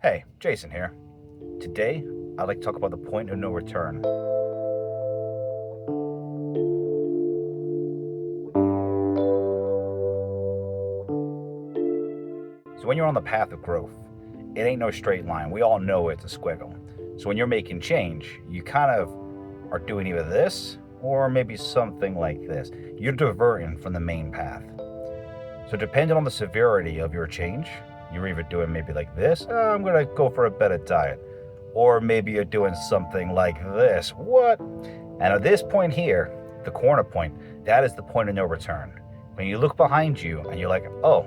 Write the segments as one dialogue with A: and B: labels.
A: Hey, Jason here. Today, I'd like to talk about the point of no return. So, when you're on the path of growth, it ain't no straight line. We all know it's a squiggle. So, when you're making change, you kind of are doing either this or maybe something like this. You're diverting from the main path. So, depending on the severity of your change, you're either doing maybe like this, I'm going to go for a better diet. Or maybe you're doing something like this. What? And at this point here, the corner point, that is the point of no return. When you look behind you and you're like, oh,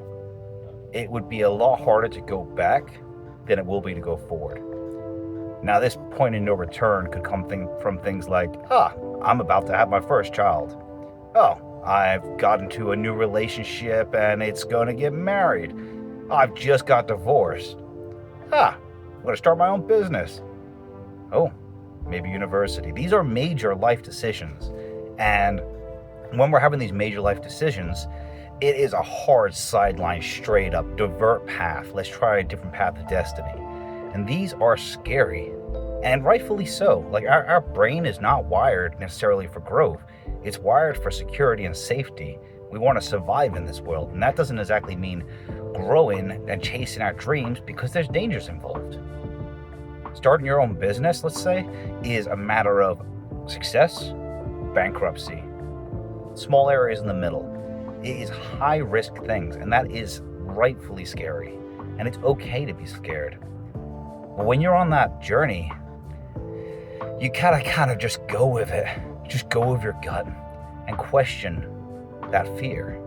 A: it would be a lot harder to go back than it will be to go forward. Now, this point of no return could come from things like, I'm about to have my first child. Oh, I've got into a new relationship and it's going to get married. I've just got divorced. I'm going to start my own business. Oh, maybe university. These are major life decisions. And when we're having these major life decisions, it is a hard sideline, straight up, divert path. Let's try a different path of destiny. And these are scary. And rightfully so. Like our brain is not wired necessarily for growth. It's wired for security and safety. We want to survive in this world. And that doesn't exactly mean growing and chasing our dreams because there's dangers involved. Starting your own business, let's say, is a matter of success, bankruptcy, small areas in the middle. It is high risk things, and that is rightfully scary. And it's okay to be scared. But when you're on that journey, you kind of just go with it. Just go with your gut and question that fear.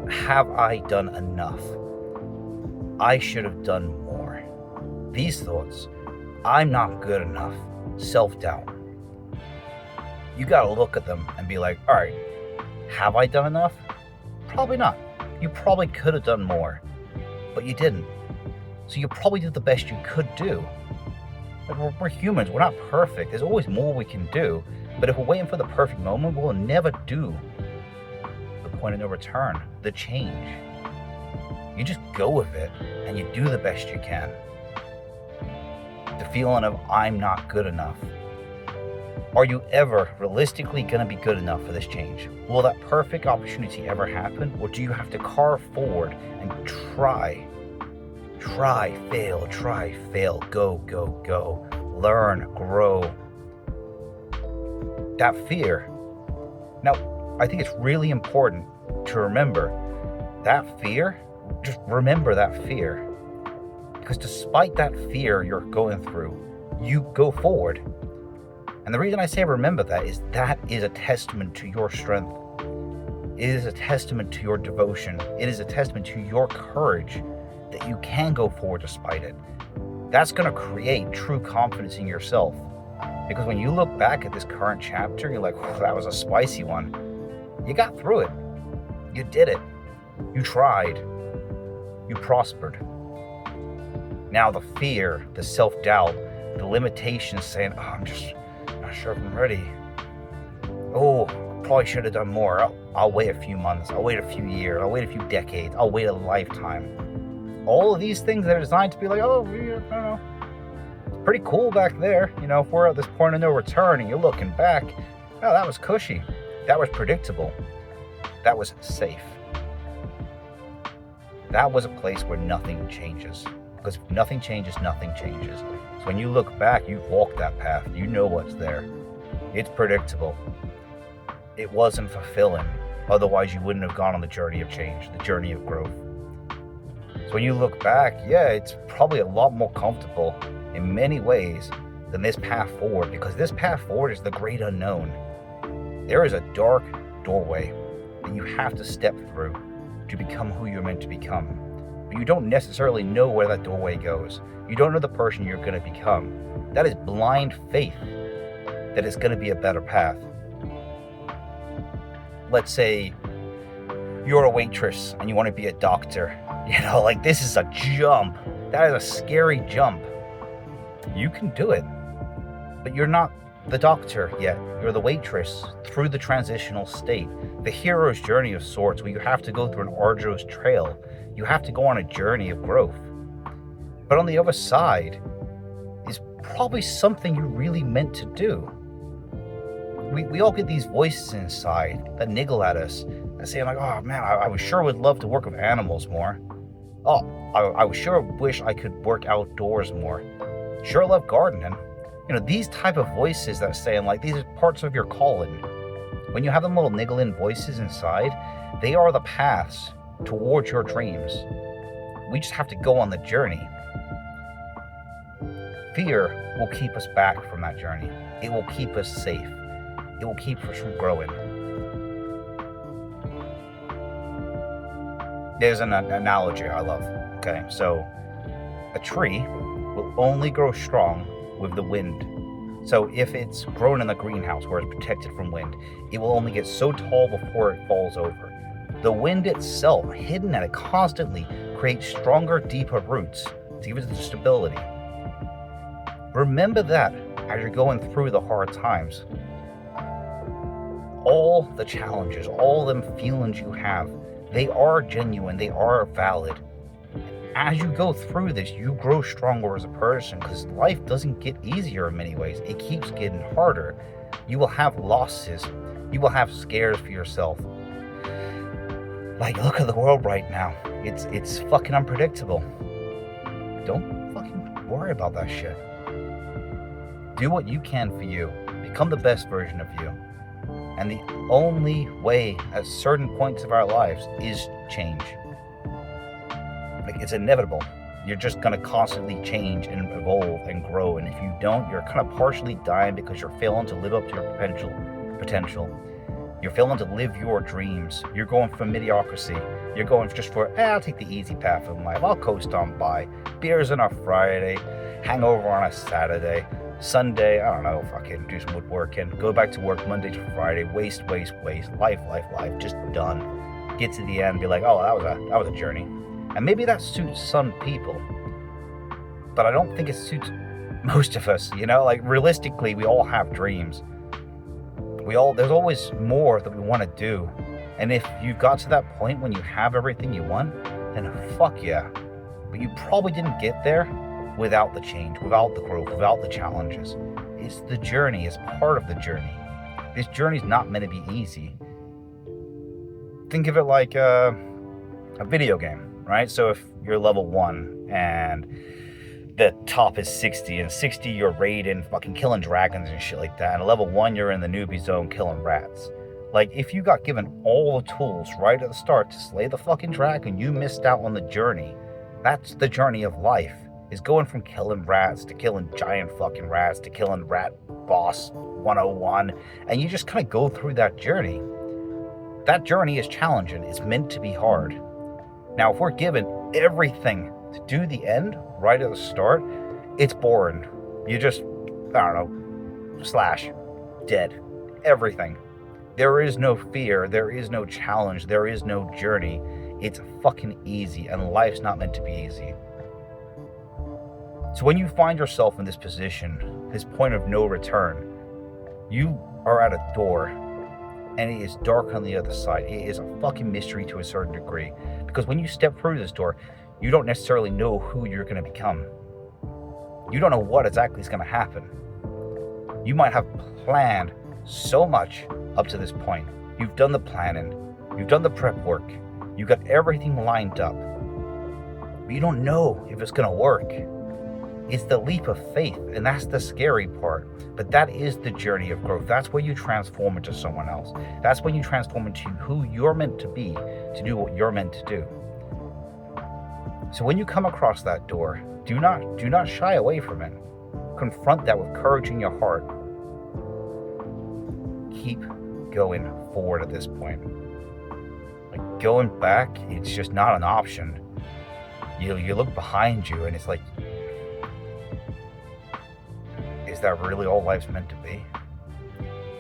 A: Have I done enough? I should have done more. These thoughts, I'm not good enough, self-doubt. You gotta look at them and be like, all right, have I done enough? Probably not. You probably could have done more, but you didn't. So you probably did the best you could do. We're humans, we're not perfect. There's always more we can do, but if we're waiting for the perfect moment, we'll never do the point of no return, the change. You just go with it and you do the best you can. The feeling of I'm not good enough. Are you ever realistically going to be good enough for this change? Will that perfect opportunity ever happen? Or do you have to carve forward and try, fail, go, learn, grow? That fear. Now, I think it's really important to remember that fear. Just remember that fear. Because despite that fear you're going through, you go forward. And the reason I say remember that is a testament to your strength. It is a testament to your devotion. It is a testament to your courage that you can go forward despite it. That's going to create true confidence in yourself. Because when you look back at this current chapter, you're like, that was a spicy one. You got through it. You did it. You tried. You prospered. Now the fear, the self-doubt, the limitations saying, I'm just not sure if I'm ready. Oh, probably should have done more. I'll wait a few months. I'll wait a few years. I'll wait a few decades. I'll wait a lifetime. All of these things that are designed to be like, I don't know. It's pretty cool back there. If we're at this point of no return and you're looking back, oh, that was cushy. That was predictable. That was safe. That was a place where nothing changes. Because if nothing changes, nothing changes. So when you look back, you've walked that path. You know what's there. It's predictable. It wasn't fulfilling. Otherwise, you wouldn't have gone on the journey of change, the journey of growth. So when you look back, yeah, it's probably a lot more comfortable in many ways than this path forward, because this path forward is the great unknown. There is a dark doorway that you have to step through to become who you're meant to become. But you don't necessarily know where that doorway goes. You don't know the person you're going to become. That is blind faith that it's going to be a better path. Let's say you're a waitress and you want to be a doctor. This is a jump. That is a scary jump. You can do it, but you're not the doctor yet. You're the waitress through the transitional state, the hero's journey of sorts, where you have to go through an arduous trail. You have to go on a journey of growth. But on the other side is probably something you really meant to do. We all get these voices inside that niggle at us and say, like, oh man, I sure would love to work with animals more. Oh, I sure wish I could work outdoors more. Sure love gardening. These type of voices that say, like, these are parts of your calling. When you have them little niggling voices inside, they are the paths towards your dreams. We just have to go on the journey. Fear will keep us back from that journey. It will keep us safe. It will keep us from growing. There's an analogy I love. Okay, so a tree will only grow strong with the wind. So if it's grown in the greenhouse where it's protected from wind, it will only get so tall before it falls over. The wind itself, hidden at it constantly, creates stronger, deeper roots to give it the stability. Remember that as you're going through the hard times. All the challenges, all them feelings you have, they are genuine, they are valid. As you go through this, you grow stronger as a person, because life doesn't get easier in many ways. It keeps getting harder. You will have losses. You will have scares for yourself. Like, look at the world right now. It's fucking unpredictable. Don't fucking worry about that shit. Do what you can for you. Become the best version of you. And the only way at certain points of our lives is change. Like, it's inevitable. You're just going to constantly change and evolve and grow. And if you don't, you're kind of partially dying because you're failing to live up to your potential. You're failing to live your dreams. You're going for mediocrity. You're going just for, I'll take the easy path in life. I'll coast on by. Beers on a Friday. Hangover on a Saturday. Sunday, I don't know, fucking do some woodworking. Go back to work Monday to Friday. Waste. Life. Just done. Get to the end, be like, oh, that was a journey. And maybe that suits some people, but I don't think it suits most of us. Like, realistically, we all have dreams. There's always more that we want to do. And if you've got to that point when you have everything you want, then fuck yeah. But you probably didn't get there without the change, without the growth, without the challenges. It's the journey, it's part of the journey. This journey's not meant to be easy. Think of it like a video game. Right? So if you're level 1 and the top is 60, and 60 you're raiding, fucking killing dragons and shit like that, and level 1 you're in the newbie zone killing rats. Like, if you got given all the tools right at the start to slay the fucking dragon, you missed out on the journey. That's the journey of life, is going from killing rats to killing giant fucking rats to killing rat boss 101, and you just kind of go through that journey. That journey is challenging. It's meant to be hard. Now, if we're given everything to do the end right at the start, it's boring. You just, I don't know, dead. Everything. There is no fear. There is no challenge. There is no journey. It's fucking easy, and life's not meant to be easy. So when you find yourself in this position, this point of no return, you are at a door, and it is dark on the other side. It is a fucking mystery to a certain degree. Because when you step through this door, you don't necessarily know who you're going to become. You don't know what exactly is going to happen. You might have planned so much up to this point. You've done the planning. You've done the prep work. You've got everything lined up. But you don't know if it's going to work. It's the leap of faith, and that's the scary part. But that is the journey of growth. That's where you transform into someone else. That's when you transform into who you're meant to be, to do what you're meant to do. So when you come across that door, do not shy away from it. Confront that with courage in your heart. Keep going forward at this point. Like, going back, it's just not an option. You look behind you and it's like, is that really all life's meant to be?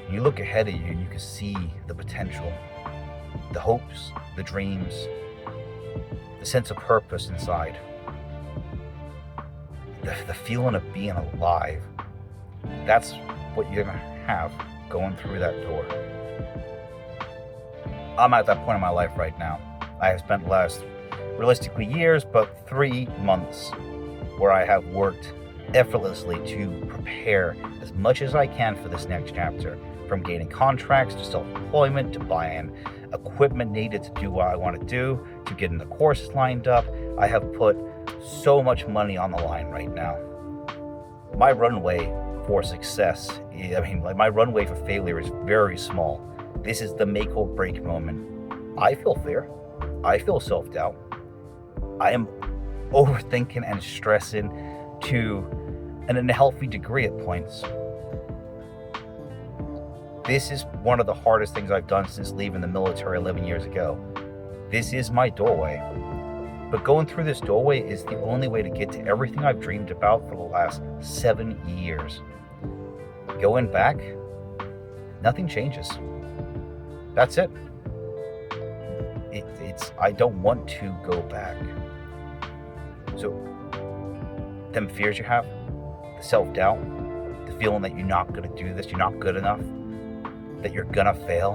A: You look ahead of you and you can see the potential, the hopes, the dreams, the sense of purpose inside, the feeling of being alive. That's what you're gonna have going through that door. I'm at that point in my life right now. I have spent the last, realistically, years, but 3 months where I have worked effortlessly to prepare as much as I can for this next chapter, from gaining contracts to self-employment to buying equipment needed to do what I want to do, to getting the courses lined up. I have put so much money on the line right now. My runway for success, my runway for failure is very small. This is the make or break moment. I feel fear. I feel self-doubt. I am overthinking and stressing to an unhealthy degree at points. This is one of the hardest things I've done since leaving the military 11 years ago. This is my doorway. But going through this doorway is the only way to get to everything I've dreamed about for the last 7 years. Going back, nothing changes. That's it. I don't want to go back. So, them fears you have, the self-doubt, the feeling that you're not going to do this, you're not good enough, that you're going to fail,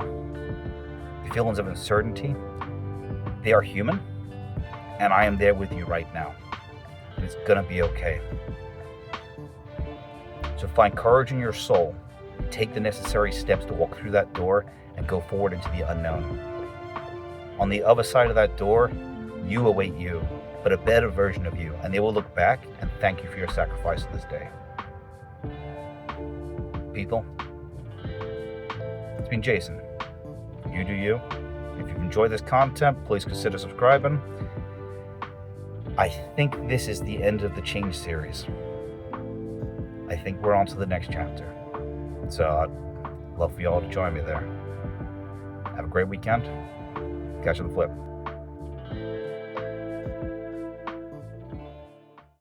A: the feelings of uncertainty, they are human, and I am there with you right now. And it's going to be okay. So find courage in your soul, take the necessary steps to walk through that door and go forward into the unknown. On the other side of that door, you await you, but a better version of you, and they will look back and thank you for your sacrifice this day. People, it's been Jason. You do you. If you've enjoyed this content, please consider subscribing. I think this is the end of the Change series. I think we're on to the next chapter. So I'd love for you all to join me there. Have a great weekend. Catch you on the flip.